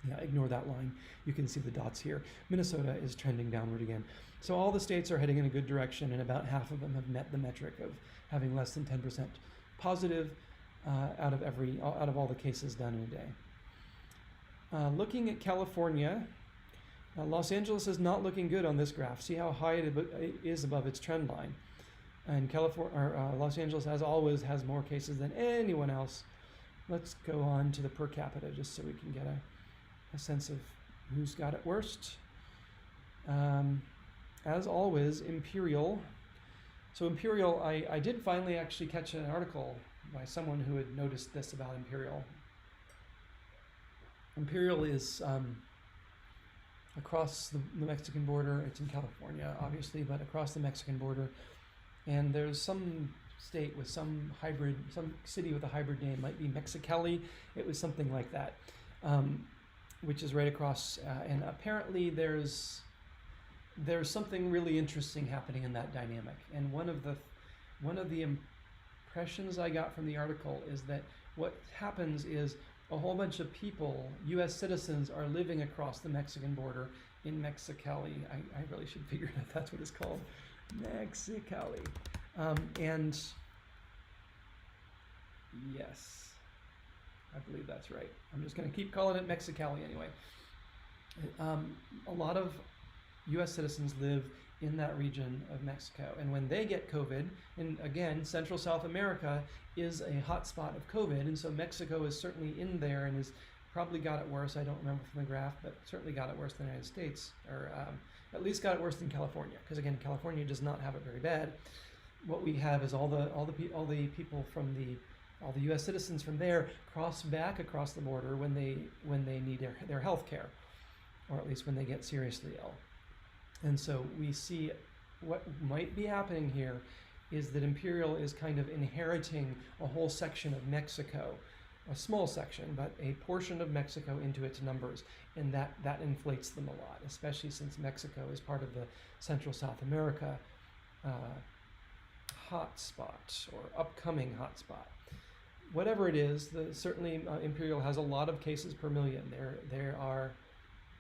Yeah, ignore that line. You can see the dots here. Minnesota is trending downward again. So all the states are heading in a good direction, and about half of them have met the metric of having less than 10% positive out of all the cases done in a day. Looking at California, Los Angeles is not looking good on this graph. See how high it is above its trend line. And Los Angeles, as always, has more cases than anyone else. Let's go on to the per capita just so we can get a sense of who's got it worst. As always, Imperial. So Imperial, I did finally actually catch an article by someone who had noticed this about Imperial. Imperial is across the Mexican border. It's in California, obviously, but across the Mexican border. And there's some state with some city with a hybrid name, might be Mexicali. It was something like that, which is right across. And apparently there's there's something really interesting happening in that dynamic. And one of the impressions I got from the article is that what happens is a whole bunch of people, U.S. citizens, are living across the Mexican border in Mexicali. I really should figure out that's what it's called, Mexicali. And yes, I believe that's right. I'm just going to keep calling it Mexicali anyway. A lot of U.S. citizens live in that region of Mexico, and when they get COVID, and again, Central South America is a hotspot of COVID, and so Mexico is certainly in there and has probably got it worse. I don't remember from the graph, but certainly got it worse than the United States, or at least got it worse than California, because again, California does not have it very bad. What we have is all the people from all the U.S. citizens from there cross back across the border when they need their health care, or at least when they get seriously ill. And so we see what might be happening here is that Imperial is kind of inheriting a whole section of Mexico, a small section, but a portion of Mexico into its numbers, and that inflates them a lot, especially since Mexico is part of the Central South America hotspot or upcoming hotspot. Whatever it is, certainly Imperial has a lot of cases per million. There are,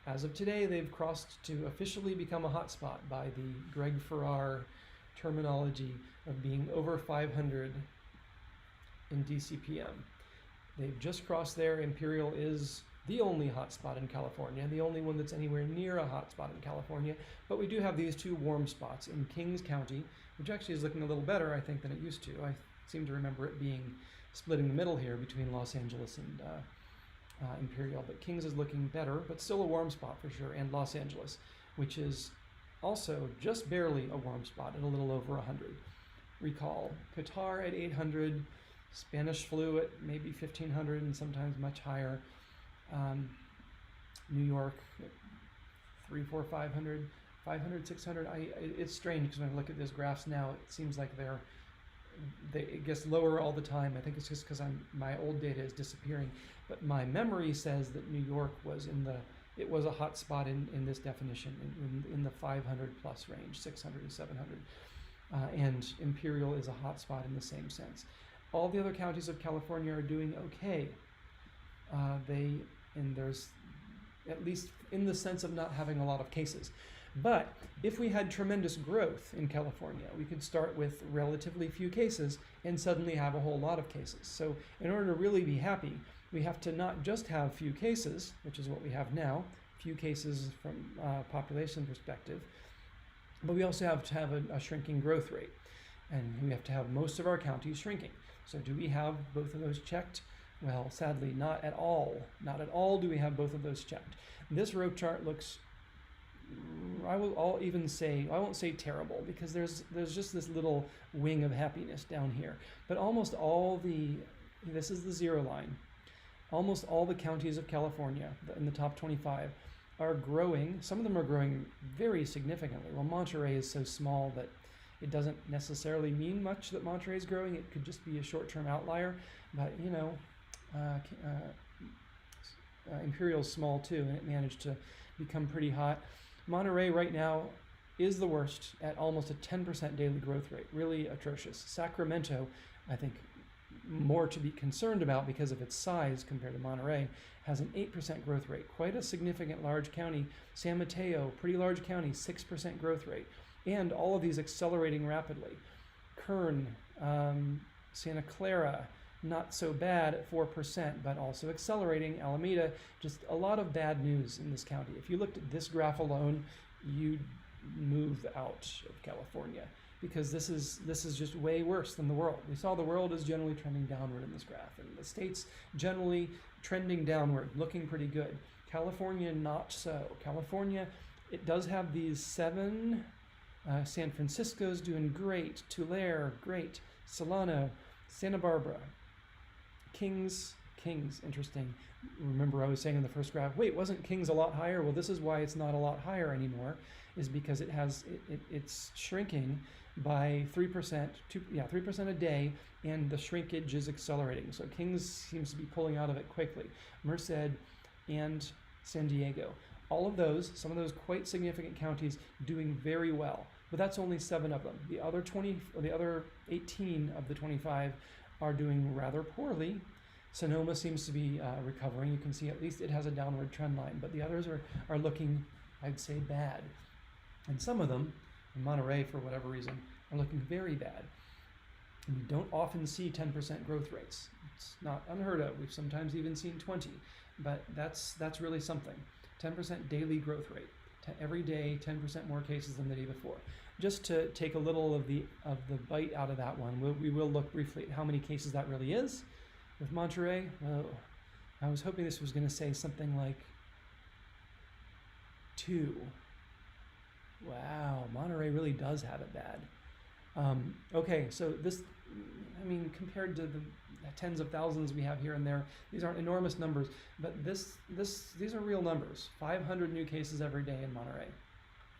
as of today, they've crossed to officially become a hotspot by the Greg Farrar terminology of being over 500 in DCPM. They've just crossed there. Imperial is the only hotspot in California, the only one that's anywhere near a hotspot in California. But we do have these two warm spots in Kings County, which actually is looking a little better, I think, than it used to. I seem to remember it being split in the middle here between Los Angeles and Imperial, but Kings is looking better, but still a warm spot for sure, and Los Angeles, which is also just barely a warm spot at a little over 100. Recall, Qatar at 800, Spanish flu at maybe 1,500 and sometimes much higher. New York at 300, 400, 500, 500, 600. It's strange because when I look at these graphs now, it seems like it gets lower all the time. I think it's just because my old data is disappearing. But my memory says that New York was it was a hot spot in this definition, in the 500 plus range, 600 to 700. And Imperial is a hot spot in the same sense. All the other counties of California are doing okay. And there's, at least in the sense of not having a lot of cases. But if we had tremendous growth in California, we could start with relatively few cases and suddenly have a whole lot of cases. So in order to really be happy, we have to not just have few cases, which is what we have now, few cases from population perspective, but we also have to have a shrinking growth rate. And we have to have most of our counties shrinking. So do we have both of those checked? Well, sadly, not at all. Not at all do we have both of those checked. This row chart looks, I won't say terrible, because there's just this little wing of happiness down here. But almost all this is the zero line. Almost all the counties of California in the top 25 are growing. Some of them are growing very significantly. Well, Monterey is so small that it doesn't necessarily mean much that Monterey is growing. It could just be a short-term outlier. But, Imperial's small too, and it managed to become pretty hot. Monterey right now is the worst at almost a 10% daily growth rate, really atrocious. Sacramento, I think, more to be concerned about because of its size compared to Monterey, has an 8% growth rate, quite a significant large county. San Mateo, pretty large county, 6% growth rate, and all of these accelerating rapidly. Kern, Santa Clara, not so bad at 4%, but also accelerating. Alameda, just a lot of bad news in this county. If you looked at this graph alone, you'd move out of California, because this is just way worse than the world. We saw the world is generally trending downward in this graph, and the states generally trending downward, looking pretty good. California, not so. California, it does have these 7. San Francisco's doing great. Tulare, great. Solano, Santa Barbara. Kings, interesting. Remember I was saying in the first graph, wait, wasn't Kings a lot higher? Well, this is why it's not a lot higher anymore, is because it's shrinking by 3%, 3% a day, and the shrinkage is accelerating. So Kings seems to be pulling out of it quickly. Merced and San Diego. All of those, some of those quite significant counties, doing very well. But that's only 7 of them. The other 20, or the other 18 of the 25 are doing rather poorly. Sonoma seems to be recovering. You can see at least it has a downward trend line, but the others are looking, I'd say, bad. And some of them, in Monterey for whatever reason, are looking very bad. And you don't often see 10% growth rates. It's not unheard of. We've sometimes even seen 20, but that's really something. 10% daily growth rate. Every day, 10% more cases than the day before. Just to take a little of the bite out of that one, we will look briefly at how many cases that really is. With Monterey, I was hoping this was going to say something like 2. Wow, Monterey really does have it bad. Okay, so this, I mean, compared to the tens of thousands we have here and there, these aren't enormous numbers, but these are real numbers. 500 new cases every day in Monterey.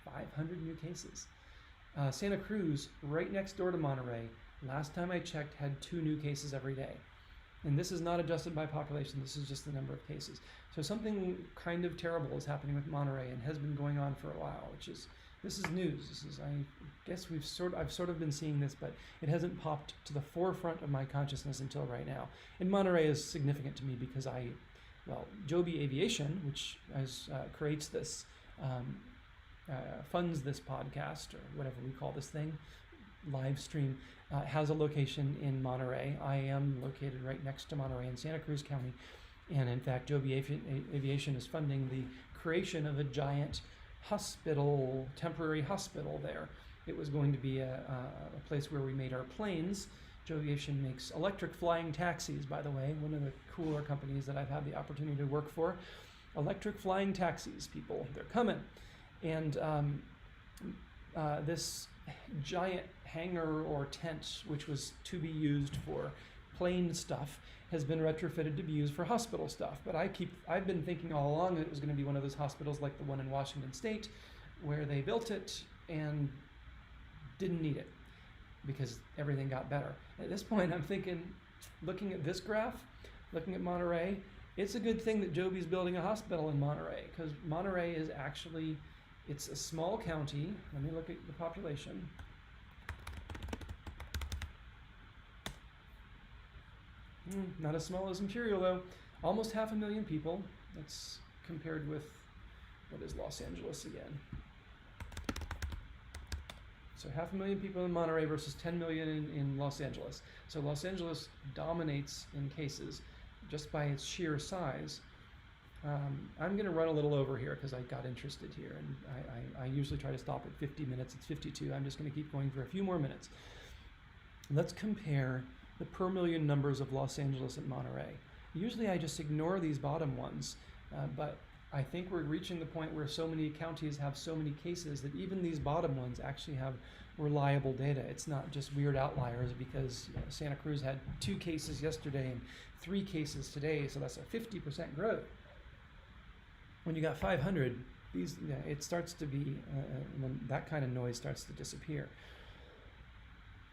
500 new cases. Santa Cruz, right next door to Monterey, last time I checked, had 2 new cases every day. And this is not adjusted by population, this is just the number of cases. So something kind of terrible is happening with Monterey and has been going on for a while, this is news. This is, I guess I've sort of been seeing this, but it hasn't popped to the forefront of my consciousness until right now. And Monterey is significant to me because Joby Aviation, which creates this, funds this podcast, or whatever we call this thing, live stream, has a location in Monterey. I am located right next to Monterey in Santa Cruz County. And in fact, Joby Aviation is funding the creation of a giant temporary hospital there. It was going to be a place where we made our planes. Joby Aviation makes electric flying taxis, by the way, one of the cooler companies that I've had the opportunity to work for. Electric flying taxis, people, they're coming. And this giant hangar or tent, which was to be used for plane stuff, has been retrofitted to be used for hospital stuff. But I've been thinking all along that it was going to be one of those hospitals like the one in Washington State, where they built it and didn't need it because everything got better. At this point, I'm thinking, looking at this graph, looking at Monterey, it's a good thing that Joby's building a hospital in Monterey, because Monterey is actually, it's a small county. Let me look at the population. Not as small as Imperial, though. Almost 500,000 people. That's compared with, what is Los Angeles again? So 500,000 people in Monterey versus 10 million in Los Angeles. So Los Angeles dominates in cases just by its sheer size. I'm going to run a little over here because I got interested here, and I usually try to stop at 50 minutes. It's 52. I'm just going to keep going for a few more minutes. Let's compare the per million numbers of Los Angeles and Monterey. Usually I just ignore these bottom ones, but I think we're reaching the point where so many counties have so many cases that even these bottom ones actually have reliable data. It's not just weird outliers because Santa Cruz had 2 cases yesterday and 3 cases today, so that's a 50% growth. When you got 500, it starts to be, that kind of noise starts to disappear.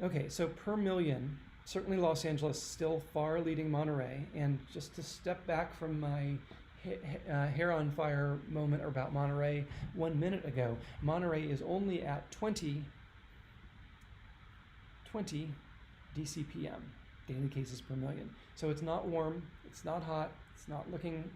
Okay, so per million, certainly Los Angeles still far leading Monterey, and just to step back from my hair on fire moment about Monterey 1 minute ago, Monterey is only at 20 DCPM, daily cases per million. So it's not warm, it's not hot, it's not looking,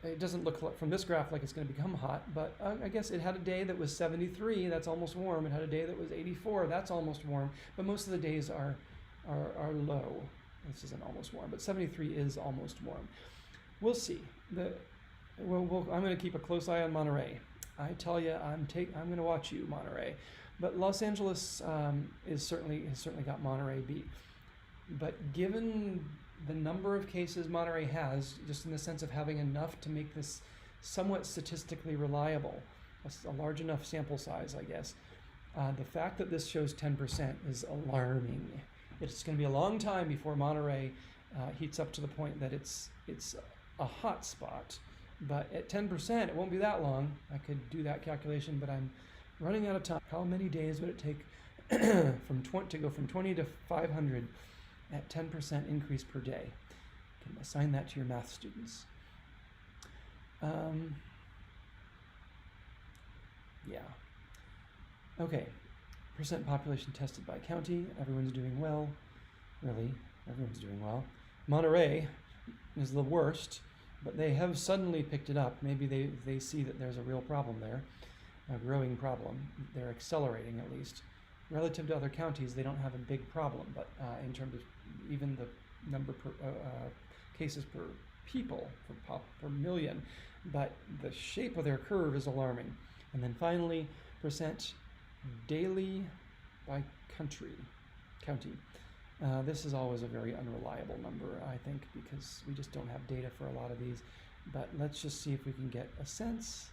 it doesn't look like, from this graph like it's going to become hot, but I guess it had a day that was 73, that's almost warm. It had a day that was 84, that's almost warm, but most of the days are low. This isn't almost warm, but 73 is almost warm. We'll see. I'm going to keep a close eye on Monterey. I tell you, I'm going to watch you, Monterey. But Los Angeles has certainly got Monterey beat. But given the number of cases Monterey has, just in the sense of having enough to make this somewhat statistically reliable, a large enough sample size, I guess, the fact that this shows 10% is alarming. It's going to be a long time before Monterey heats up to the point that it's a hot spot. But at 10%, it won't be that long. I could do that calculation, but I'm running out of time. How many days would it take to go from 20 to 500 at 10% increase per day? You can assign that to your math students. Yeah. Okay. Percent population tested by county. Everyone's doing well. Really, everyone's doing well. Monterey is the worst, but they have suddenly picked it up. Maybe they see that there's a real problem there, a growing problem. They're accelerating at least. Relative to other counties, they don't have a big problem, but in terms of even the number per cases per people, per million, but the shape of their curve is alarming. And then finally, percent daily by county. This is always a very unreliable number, I think, because we just don't have data for a lot of these. But let's just see if we can get a sense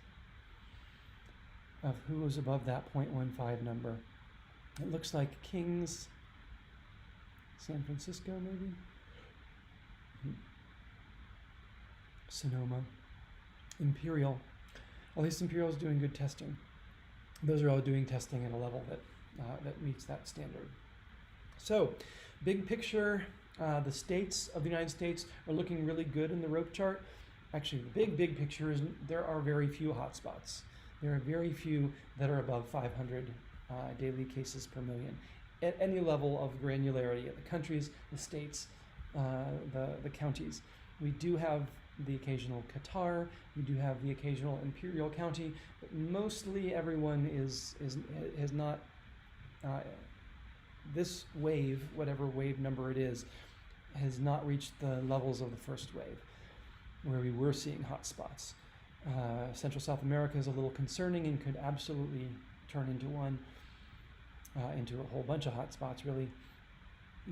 of who is above that 0.15 number. It looks like Kings, San Francisco maybe? Sonoma, Imperial. At least Imperial is doing good testing. Those are all doing testing at a level that meets that standard. So, big picture, the states of the United States are looking really good in the rope chart. Actually, the big picture is there are very few hotspots. There are very few that are above 500 daily cases per million at any level of granularity, at the countries, the states, the counties. We do have the occasional Qatar, we do have the occasional Imperial County, but mostly everyone has not, this wave, whatever wave number it is, has not reached the levels of the first wave, where we were seeing hotspots. Central South America is a little concerning and could absolutely turn into one, into a whole bunch of hotspots, really.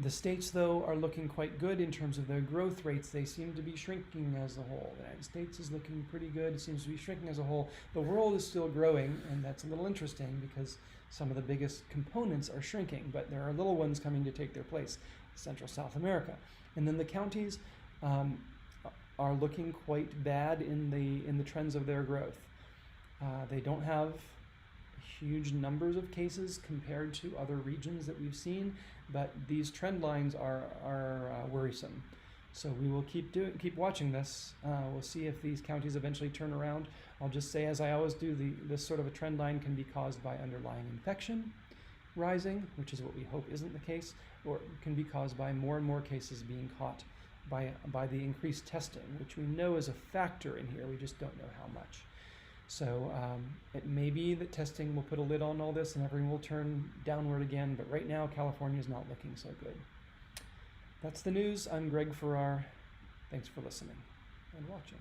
The states, though, are looking quite good in terms of their growth rates. They seem to be shrinking as a whole. The United States is looking pretty good. It seems to be shrinking as a whole. The world is still growing, and that's a little interesting because some of the biggest components are shrinking, but there are little ones coming to take their place. Central South America. And then the counties are looking quite bad in the trends of their growth. They don't have huge numbers of cases compared to other regions that we've seen, but these trend lines are worrisome. So we will keep watching this. We'll see if these counties eventually turn around. I'll just say, as I always do, this sort of a trend line can be caused by underlying infection rising, which is what we hope isn't the case, or it can be caused by more and more cases being caught by the increased testing, which we know is a factor in here. We just don't know how much. So it may be that testing will put a lid on all this and everything will turn downward again, but right now California is not looking so good. That's the news. I'm Greg Farrar. Thanks for listening and watching.